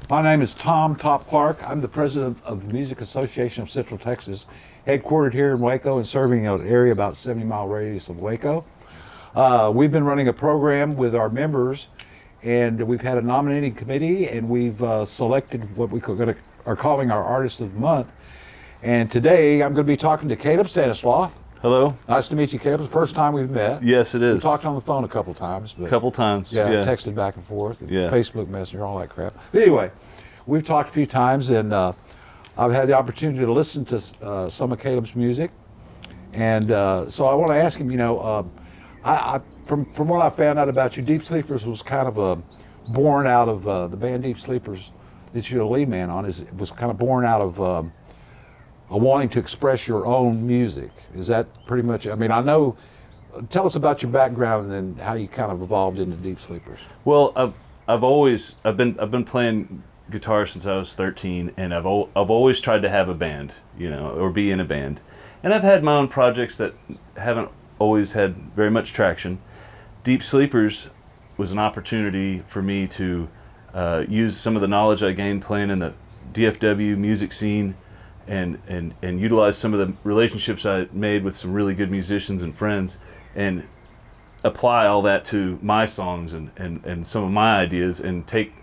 My name is Tom Top Clark. I'm the president of the Music Association of Central Texas, headquartered here in Waco and serving an area about 70-mile radius of Waco. We've been running a program with our members, and we've had a nominating committee, and we've selected what we are calling our Artist of the Month. And today I'm going to be talking to Caleb Stanislaw. Hello. Nice to meet you, Caleb. It's the first time we've met. Yes, it is. We talked on the phone a couple times. A couple times. Yeah, texted back and forth. And yeah. Facebook Messenger, all that crap. But anyway, we've talked a few times, and I've had the opportunity to listen to some of Caleb's music. And so I want to ask him, from what I found out about you, Deep Sleepers was kind of born out of the band Deep Sleepers that you're the lead man on. It was kind of born out of wanting to express your own music. Is that pretty much? I mean, I know. Tell us about your background and then how you kind of evolved into Deep Sleepers. Well, I've been playing guitar since I was 13, and I've always tried to have a band, or be in a band. And I've had my own projects that haven't always had very much traction. Deep Sleepers was an opportunity for me to use some of the knowledge I gained playing in the DFW music scene and utilize some of the relationships I made with some really good musicians and friends and apply all that to my songs and some of my ideas and take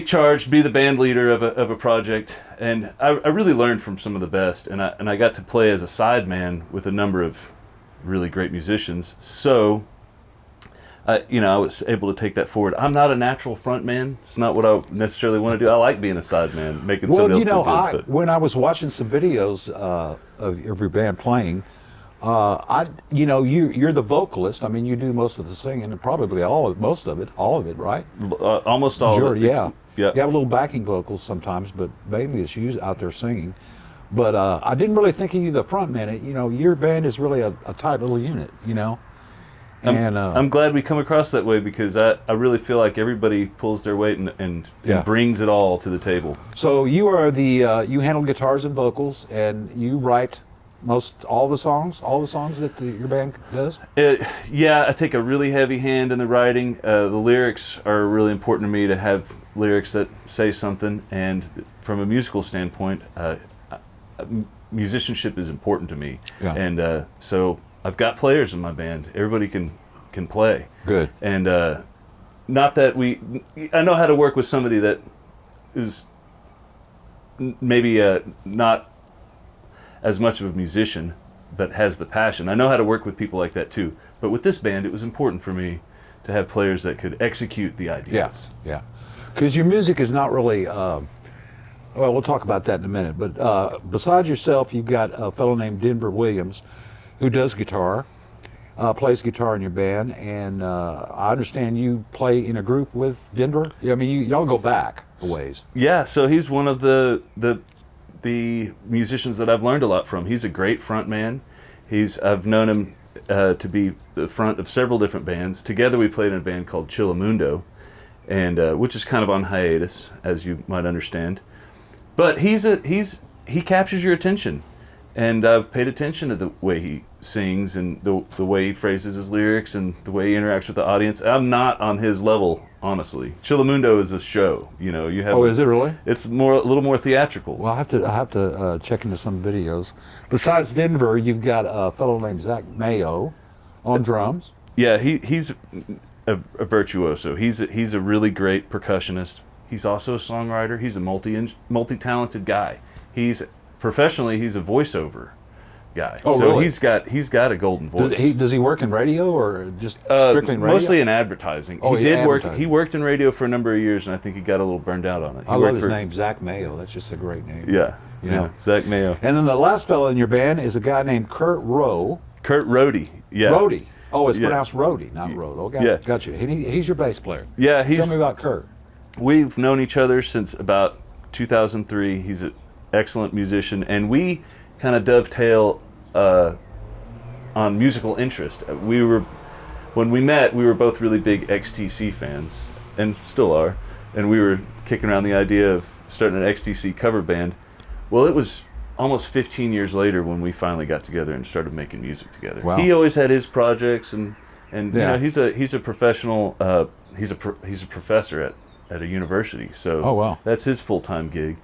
charge, be the band leader of a project. And I really learned from some of the best, and I got to play as a sideman with a number of really great musicians. So I was able to take that forward. I'm not a natural front man. It's not what I necessarily want to do. I like being a side man, making somebody else look good. When I was watching some videos of your band playing, you're the vocalist. I mean, you do most of the singing and probably most of it, right? Almost all of it. Yeah. Yeah. You have a little backing vocals sometimes, but mainly it's you out there singing. But I didn't really think of you the front man. Your band is really a tight little unit, I'm glad we come across that way, because I really feel like everybody pulls their weight and brings it all to the table. So you are you handle guitars and vocals, and you write all the songs that your band does? I take a really heavy hand in the writing. The lyrics are really important to me, to have lyrics that say something, and from a musical standpoint, musicianship is important to me. Yeah. And so I've got players in my band. Everybody can play. Good. And not that I know how to work with somebody that is maybe not as much of a musician, but has the passion. I know how to work with people like that too. But with this band, it was important for me to have players that could execute the ideas. Yes, yeah. Because your music is not really, well, we'll talk about that in a minute, but besides yourself, you've got a fellow named Denver Williams who does guitar, plays guitar in your band, and I understand you play in a group with Denver. I mean, y'all go back a ways. Yeah, so he's one of the musicians that I've learned a lot from. He's a great front man. I've known him to be the front of several different bands. Together we played in a band called Chillamundo, and which is kind of on hiatus, as you might understand. But he captures your attention, and I've paid attention to the way he sings and the way he phrases his lyrics and the way he interacts with the audience. I'm not on his level, honestly. Chillamundo is a show. You have. Oh, is it really? It's a little more theatrical. Well, I have to check into some videos. Besides Denver, you've got a fellow named Zach Mayo on drums. Yeah, he's a virtuoso. He's a really great percussionist. He's also a songwriter. He's a multi-talented guy. Professionally, he's a voiceover guy. Oh, so really? he's got a golden voice. Does he work in radio or just strictly in radio? Mostly in advertising. Oh, He worked in radio for a number of years, and I think he got a little burned out on it. I love his name, Zach Mayo. That's just a great name. Yeah, Zach Mayo. And then the last fellow in your band is a guy named Kurt Rowe. Kurt Rohde. Yeah. Rohde. Oh, it's pronounced Rohde, not Rohde. Okay, yeah. Got you. He's your bass player. Yeah, Tell me about Kurt. We've known each other since about 2003. He's an excellent musician, and we kind of dovetail on musical interest. When we met, we were both really big XTC fans, and still are, and we were kicking around the idea of starting an XTC cover band. Well, it was almost 15 years later when we finally got together and started making music together. Wow. He always had his projects, and he's a professional. He's a professor at at a university. So Oh, wow. that's his full-time gig.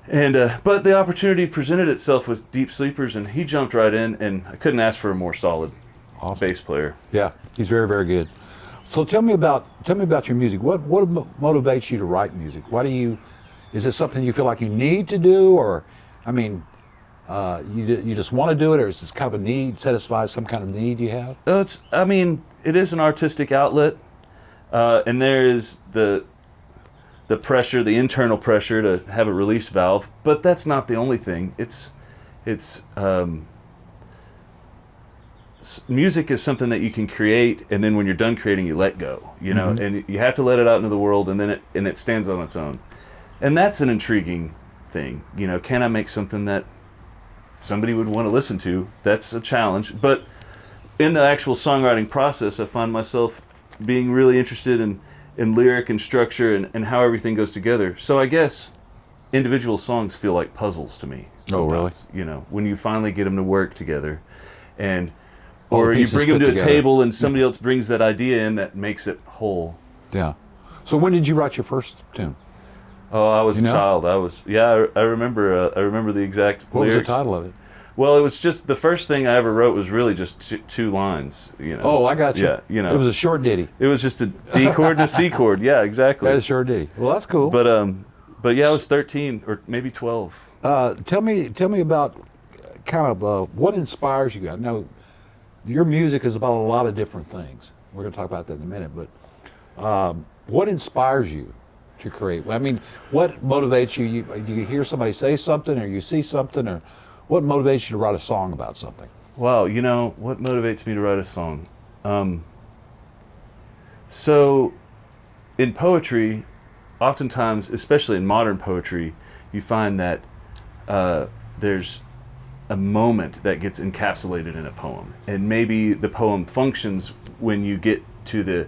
And but the opportunity presented itself with Deep Sleepers, and he jumped right in, and I couldn't ask for a more solid Awesome. bass player. Yeah, he's very, very good. So tell me about your music. What motivates you to write music? Why do you? Is it something you feel like you need to do, or, I mean, you just want to do it, or is this kind of a need, satisfies some kind of need you have? I mean, it is an artistic outlet, and there is the pressure, the internal pressure to have a release valve, but that's not the only thing. Music is something that you can create, and then when you're done creating, you let go, and you have to let it out into the world, and then it stands on its own. And that's an intriguing thing. Can I make something that somebody would want to listen to? That's a challenge. But in the actual songwriting process, I find myself being really interested in lyric and structure and how everything goes together. So I guess individual songs feel like puzzles to me. Sometimes. Oh, really? When you finally get them to work together, and All the or you pieces bring them fit to together. a table and somebody else brings that idea in that makes it whole. Yeah. So when did you write your first tune? Oh, I was You a know? child. I remember the exact What lyrics. was the title of it? Well, it was just the first thing I ever wrote was really just two lines. Oh, I got you. Yeah, It was a short ditty. it was just a D chord and a C chord. Yeah, exactly. That is a short ditty. Well, that's cool. But yeah, I was 13 or maybe 12. Tell me about kind of what inspires you. I know your music is about a lot of different things. We're going to talk about that in a minute, but what inspires you to create? I mean, what motivates you? You hear somebody say something, or you see something, or what motivates you to write a song about something? Wow, what motivates me to write a song? So in poetry, oftentimes, especially in modern poetry, you find that there's a moment that gets encapsulated in a poem, and maybe the poem functions when you get to the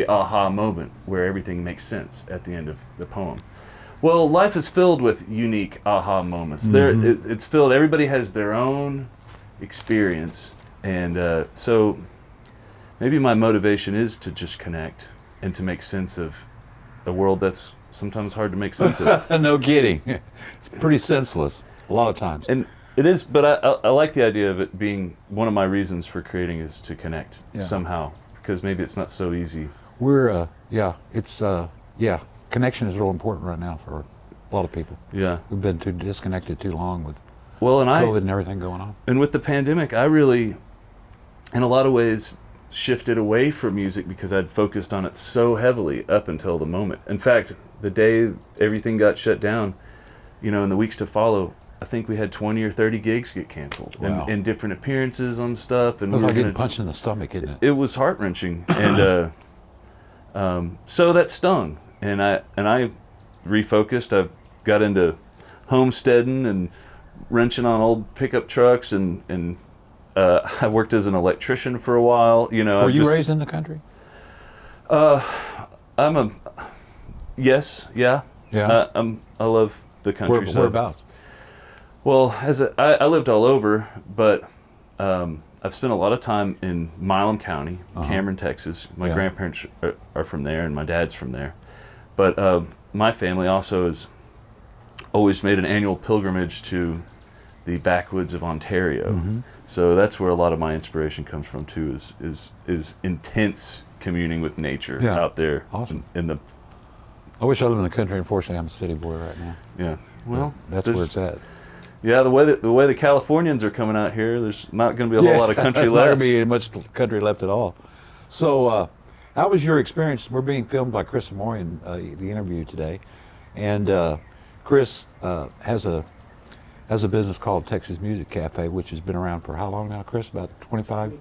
aha moment where everything makes sense at the end of the poem. Well, life is filled with unique aha moments. It's filled. Everybody has their own experience, and so maybe my motivation is to just connect and to make sense of a world that's sometimes hard to make sense of. No kidding. It's pretty senseless a lot of times. And it is, but I like the idea of it being one of my reasons for creating is to connect somehow, because maybe it's not so easy. Connection is real important right now for a lot of people. Yeah. We've been too disconnected too long with Well, and COVID and everything going on. And with the pandemic, I really, in a lot of ways, shifted away from music because I'd focused on it so heavily up until the moment. In fact, the day everything got shut down, in the weeks to follow, I think we had 20 or 30 gigs get canceled. Wow. And different appearances on stuff. And It was like were getting gonna- punched in the stomach, isn't it? It was heart-wrenching. And so that stung. And I refocused. I got into homesteading and wrenching on old pickup trucks, and I worked as an electrician for a while. Were you raised in the country? Yes, yeah. Yeah. I love the countryside. Whereabouts? Well, I lived all over, but I've spent a lot of time in Milam County, Cameron, Texas. My grandparents are from there, and my dad's from there. But my family also has always made an annual pilgrimage to the backwoods of Ontario. Mm-hmm. So that's where a lot of my inspiration comes from too. Is intense communing with nature out there. Awesome. in the I wish I lived in the country. Unfortunately, I'm a city boy right now. yeah. Well, That's where it's at. Yeah, the way the Californians are coming out here, there's not going to be a whole lot of country There's not left. going to be much country left at all. So, how was your experience? We're being filmed by Chris and Maureen, the interview today, and Chris has a business called Texas Music Cafe, which has been around for how long now, Chris? About 25?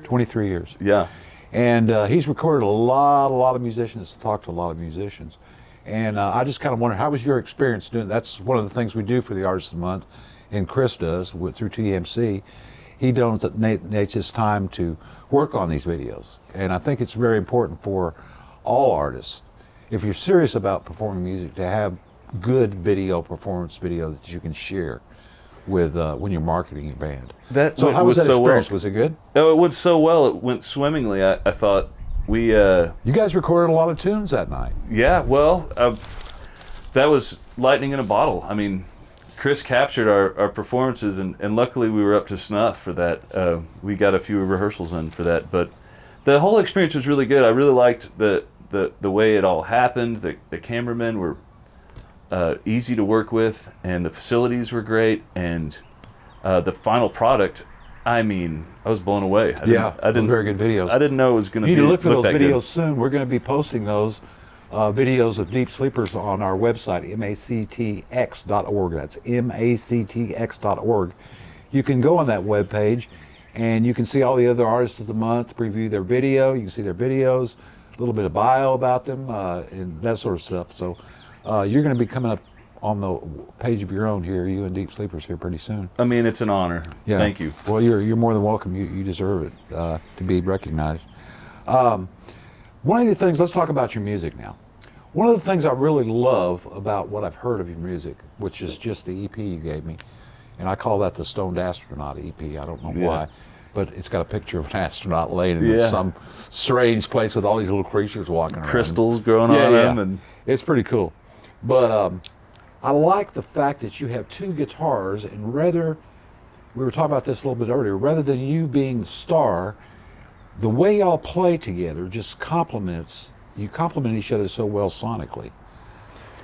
23 years. Yeah. And he's recorded a lot of musicians, talked to a lot of musicians. And I just kind of wondered, how was your experience doing? That's one of the things we do for the Artist of the Month, and Chris does through TMC. He donates his time to work on these videos. And I think it's very important for all artists, if you're serious about performing music, to have good performance video that you can share with when you're marketing your band. So how was that experience? Was it good? Oh, it went so well. It went swimmingly. I thought You guys recorded a lot of tunes that night. Yeah, well, that was lightning in a bottle. I mean, Chris captured our performances, and luckily we were up to snuff for that. We got a few rehearsals in for that, but the whole experience was really good. I really liked the way it all happened. The cameramen were easy to work with, and the facilities were great, and the final product, I mean, I was blown away. I didn't very good videos. I didn't know it was going to be. You need to look for those that videos good. soon. We're going to be posting those videos of Deep Sleepers on our website, mactx.org. That's mactx.org. You can go on that webpage, and you can see all the other artists of the month, preview their video. You can see their videos, a little bit of bio about them, and that sort of stuff. So you're going to be coming up on the page of your own here, you and Deep Sleepers here pretty soon. I mean, it's an honor. Yeah. Thank you. Well, you're more than welcome. You deserve it to be recognized. One of the things, let's talk about your music now. One of the things I really love about what I've heard of your music, which is just the EP you gave me, and I call that the Stoned Astronaut EP. I don't know why, but it's got a picture of an astronaut laying in some strange place with all these little creatures walking around. Crystals growing on them, and it's pretty cool. But I like the fact that you have two guitars, and we were talking about this a little bit earlier, rather than you being the star, the way y'all play together just you complement each other so well sonically.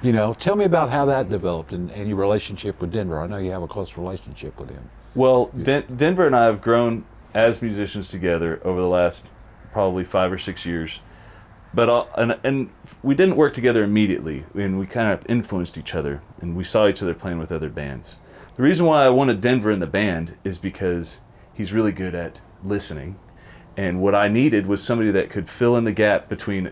You know, tell me about how that developed and your relationship with Denver. I know you have a close relationship with him. Well, Denver and I have grown as musicians together over the last probably 5 or 6 years. But and we didn't work together immediately, and we kind of influenced each other, and we saw each other playing with other bands. The reason why I wanted Denver in the band is because he's really good at listening, and what I needed was somebody that could fill in the gap between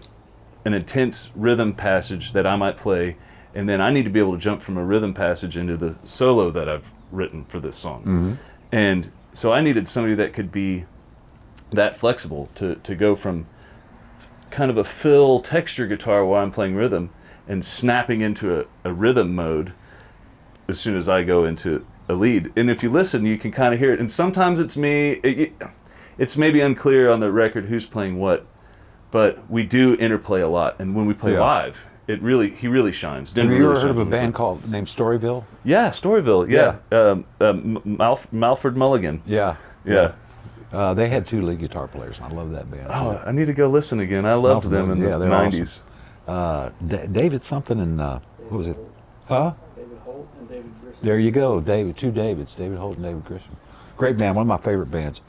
an intense rhythm passage that I might play, and then I need to be able to jump from a rhythm passage into the solo that I've written for this song. Mm-hmm. And so I needed somebody that could be that flexible to go from kind of a fill texture guitar while I'm playing rhythm and snapping into a rhythm mode as soon as I go into a lead. And if you listen, you can kind of hear it. And sometimes it's me. It's maybe unclear on the record who's playing what, but we do interplay a lot. And when we play live, he really shines. Denver Have you ever really heard of a shines band named Storyville? Yeah, Storyville. Yeah. Malford Mulligan. Yeah. They had two lead guitar players, and I love that band. Oh, I need to go listen again. I loved them in the 90s. Awesome. David something and what was it? Huh? David Holt and David Grissom. There you go, two Davids, David Holt and David Grissom. Great band, one of my favorite bands.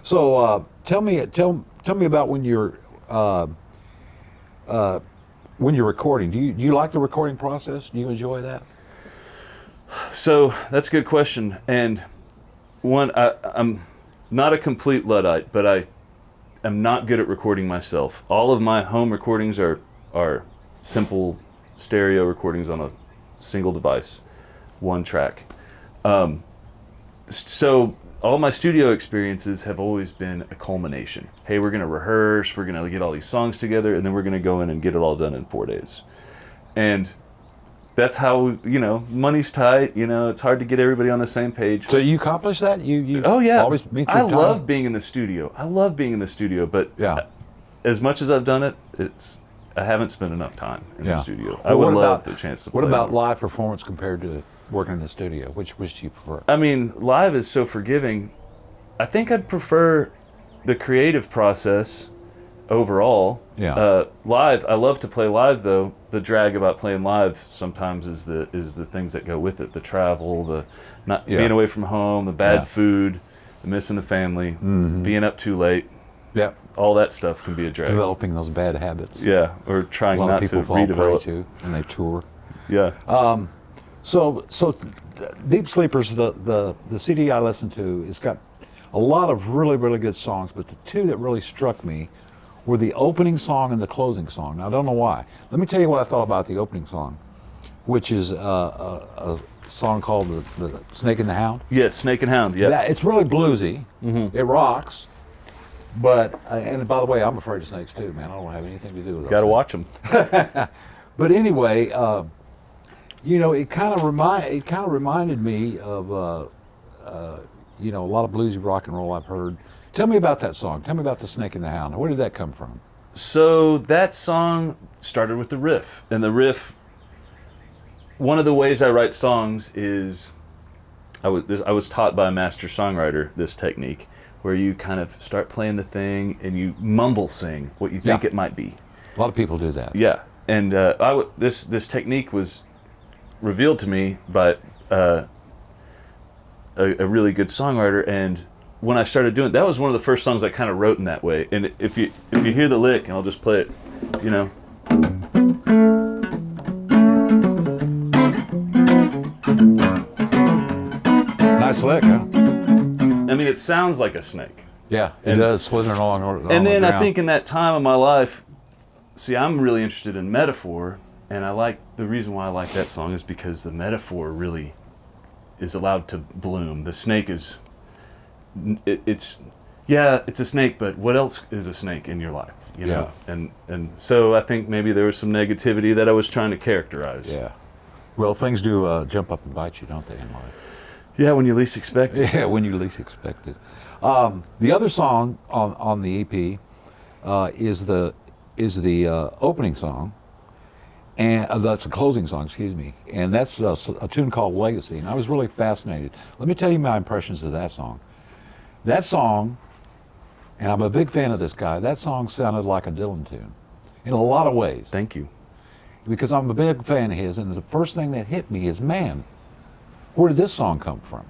So tell me about when you're recording. Do you like the recording process? Do you enjoy that? So that's a good question. And I'm not a complete Luddite, but I am not good at recording myself. All of my home recordings are simple stereo recordings on a single device, one track. So all my studio experiences have always been a culmination. Hey, we're going to rehearse, we're going to get all these songs together, and then we're going to go in and get it all done in 4 days. And that's how, money's tight, it's hard to get everybody on the same page. So you accomplish that? You Oh yeah. Always meet I your time? love being in the studio. But as much as I've done it, I haven't spent enough time in the studio. I would love the chance to play. What about live performance compared to working in the studio? Which do you prefer? I mean, live is so forgiving. I think I'd prefer the creative process overall. Yeah. Live, I love to play live though. The drag about playing live sometimes is the things that go with it. The travel, the not being away from home, the bad food, the missing the family, being up too late. Yeah. All that stuff can be a drag. Developing those bad habits. Yeah, or trying not to redevelop. A lot of people fall prey to when they tour. Yeah. So Deep Sleepers, the CD I listened to, it's got a lot of really, really good songs, but the two that really struck me were the opening song and the closing song. Now, I don't know why. Let me tell you what I thought about the opening song, which is a song called the Snake and the Hound. Yes, Snake and Hound, yeah. It's really bluesy. It rocks. But, and by the way, I'm afraid of snakes too, man. I don't have anything to do with those. Got to watch them. But anyway, it kind of reminded me of a lot of bluesy rock and roll I've heard. Tell me about that song. Tell me about the Snake and the Hound. Where did that come from? So that song started with the riff, and the riff. One of the ways I write songs is, I was taught by a master songwriter this technique, where you kind of start playing the thing and you mumble sing what you think it might be. A lot of people do that. Yeah, and this technique was revealed to me by a really good songwriter, and when I started doing it, that was one of the first songs I kind of wrote in that way. And if you hear the lick, and I'll just play it, you know. Nice lick, huh? I mean, it sounds like a snake. Yeah, it does, slithering along. And then the I ground. think in that time of my life, see, I'm really interested in metaphor, and the reason why I like that song is because the metaphor really is allowed to bloom. The snake is, it's a snake, but what else is a snake in your life? You know? And so I think maybe there was some negativity that I was trying to characterize. Yeah. Well, things do jump up and bite you, don't they, in life? Yeah, when you least expect it. Yeah, when you least expect it. The other song on the EP is the opening song, and that's a closing song, excuse me, and that's a tune called Legacy, and I was really fascinated. Let me tell you my impressions of that song. That song, and I'm a big fan of this guy, that song sounded like a Dylan tune in a lot of ways. Thank you. Because I'm a big fan of his, and the first thing that hit me is, man, where did this song come from?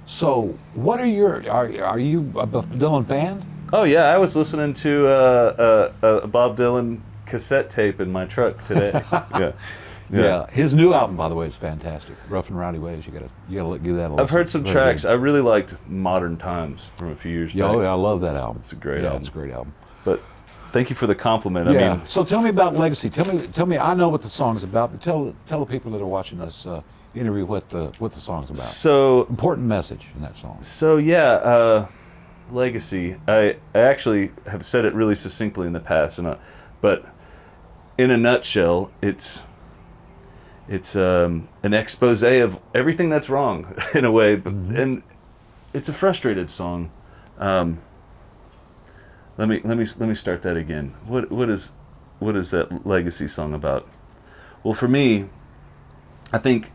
So, what are you a Dylan fan? Oh yeah, I was listening to a Bob Dylan cassette tape in my truck today. Yeah. His new album, by the way, is fantastic. Rough and Rowdy Ways. You gotta give that a listen. I've heard some Very tracks. good. I really liked Modern Times from a few years back. Oh, yeah, I love that album. It's a great album. It's a great album. But thank you for the compliment. Yeah. I mean, So tell me about Legacy. Tell me. I know what the song's about, but tell the people that are watching this interview what the song's about. so Important message in that song. Legacy. I actually have said it really succinctly in the past, but in a nutshell, it's an expose of everything that's wrong in a way, and it's a frustrated song. Let me start that again. What is that Legacy song about? Well, for me, I think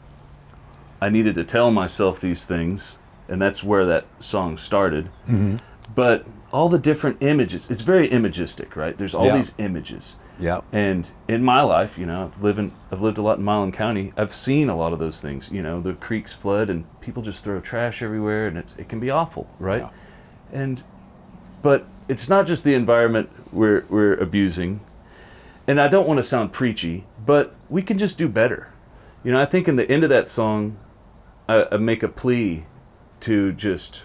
I needed to tell myself these things, and that's where that song started. Mm-hmm. But all the different images, it's very imagistic, right? There's all these images. Yeah. And in my life, I've lived a lot in Milan County. I've seen a lot of those things. The creeks flood and people just throw trash everywhere, and it can be awful, right? Yeah. But it's not just the environment we're abusing. And I don't want to sound preachy, but we can just do better. I think in the end of that song, I make a plea to just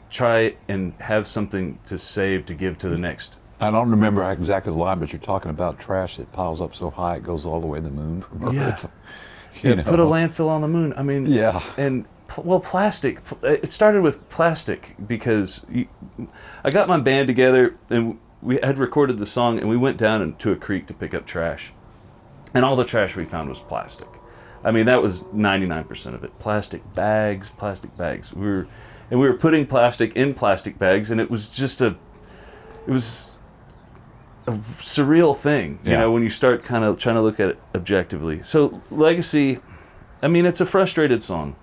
try and have something to save to give to the next. I don't remember exactly the line, but you're talking about trash that piles up so high it goes all the way to the moon. Yeah. Put a landfill on the moon. I mean, yeah. And plastic. It started with plastic because I got my band together and we had recorded the song, and we went down into a creek to pick up trash, and all the trash we found was plastic. I mean, that was 99% of it. Plastic bags. We were putting plastic in plastic bags, and it was just a surreal thing, when you start kind of trying to look at it objectively. So Legacy, I mean, it's a frustrated song,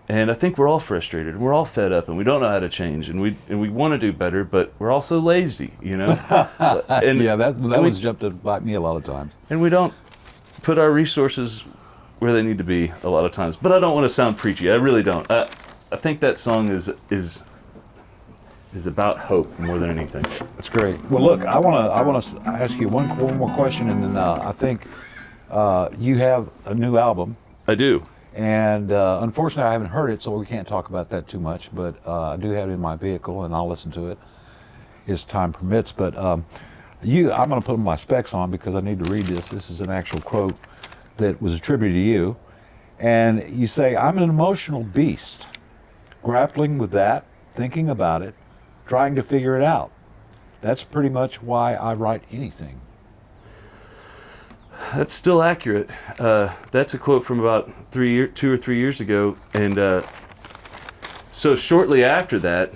and I think we're all frustrated, and we're all fed up, and we don't know how to change, and we want to do better, but we're also lazy, And that was jumped to bite me a lot of times. And we don't put our resources where they need to be a lot of times. But I don't want to sound preachy. I really don't. I think that song is about hope more than anything. That's great. Well, look, I want to ask you one more question, and then I think you have a new album. I do. And unfortunately, I haven't heard it, so we can't talk about that too much. But I do have it in my vehicle, and I'll listen to it as time permits. But I'm going to put my specs on because I need to read this. This is an actual quote that was attributed to you. And you say, "I'm an emotional beast, grappling with that, thinking about it, trying to figure it out. That's pretty much why I write anything." That's still accurate. That's a quote from about 2 or 3 years ago. And so shortly after that,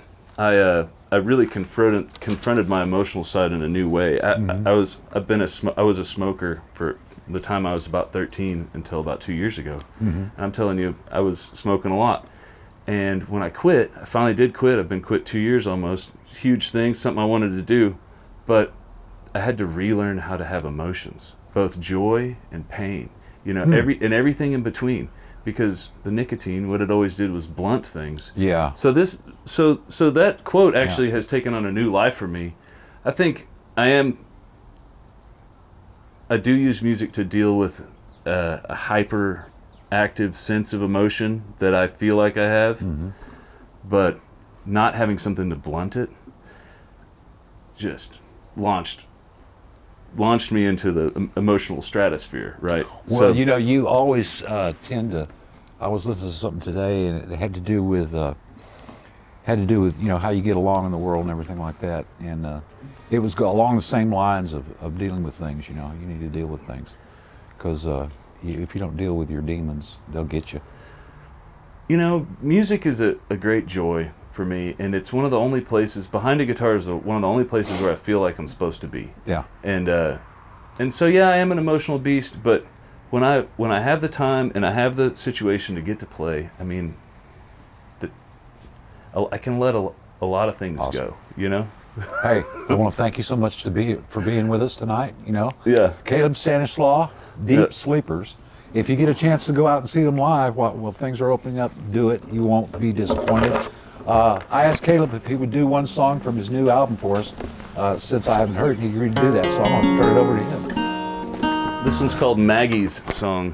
I really confronted my emotional side in a new way. I was a smoker for the time I was about 13 until about 2 years ago. And I'm telling you, I was smoking a lot. And when I finally did quit. I've been quit 2 years almost. Huge thing, something I wanted to do, but I had to relearn how to have emotions, both joy and pain. You know, everything in between. Because the nicotine, what it always did was blunt things. Yeah. So that quote actually has taken on a new life for me. I think I do use music to deal with a hyper-active sense of emotion that I feel like I have, but not having something to blunt it just launched me into the emotional stratosphere, right? Well, you know, you always tend to. I was listening to something today, and it had to do with you know how you get along in the world and everything like that. And it was along the same lines of dealing with things. You know, you need to deal with things because if you don't deal with your demons, they'll get you. You know, music is a great joy for me, and it's one of the only places behind a guitar is one of the only places where I feel like I'm supposed to be. Yeah. And so yeah, I am an emotional beast, but when I have the time and I have the situation to get to play, I mean, I can let a lot of things go. You know. Hey, I want to thank you so much for being with us tonight. You know. Yeah. Caleb Stanislaw, Deep Sleepers. If you get a chance to go out and see them live while things are opening up, do it. You won't be disappointed. I asked Caleb if he would do one song from his new album for us. Since I haven't heard it, he agreed to do that, so I'm going to turn it over to him. This one's called Maggies Song.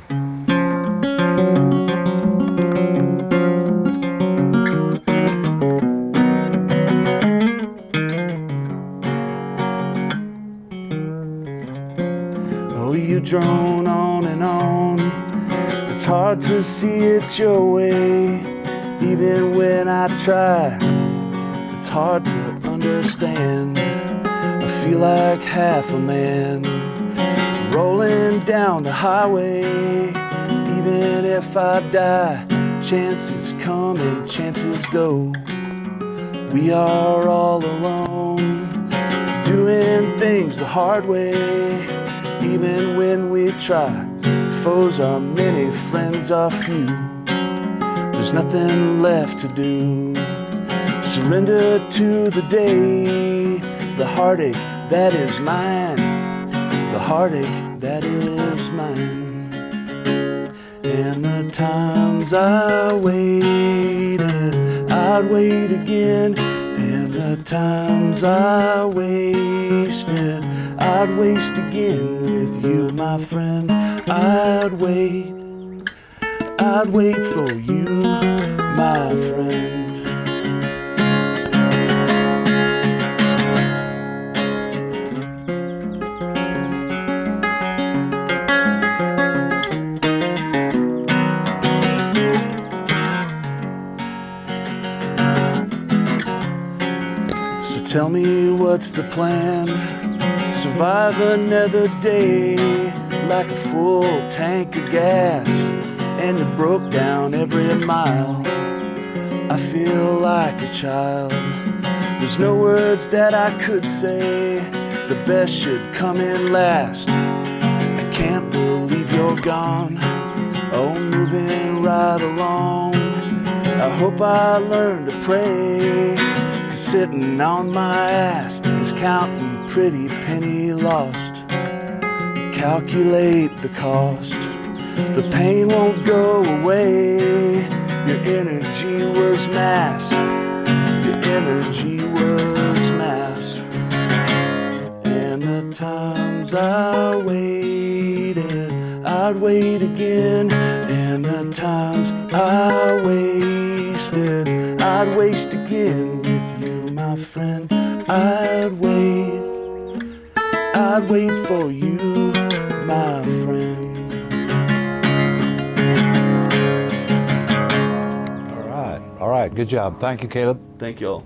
Oh, you drone on and on. It's hard to see it your way. Even when I try, it's hard to understand. I feel like half a man rolling down the highway. Even if I die, chances come and chances go. We are all alone, doing things the hard way. Even when we try, foes are many, friends are few. There's nothing left to do. Surrender to the day, the heartache that is mine, the heartache that is mine. And the times I waited, I'd wait again. And the times I wasted, I'd waste again with you, my friend. I'd wait for you, my friend. So tell me what's the plan? Survive another day like a full tank of gas, and you broke down every mile. I feel like a child. There's no words that I could say. The best should come in last. I can't believe you're gone. Oh, moving right along. I hope I learn to pray, 'cause sitting on my ass is counting pretty penny lost. Calculate the cost. The pain won't go away. Your energy was mass. Your energy was mass. And the times I waited, I'd wait again. And the times I wasted, I'd waste again with you, my friend. I'd wait for you, my friend. All right, good job. Thank you, Caleb. Thank you all.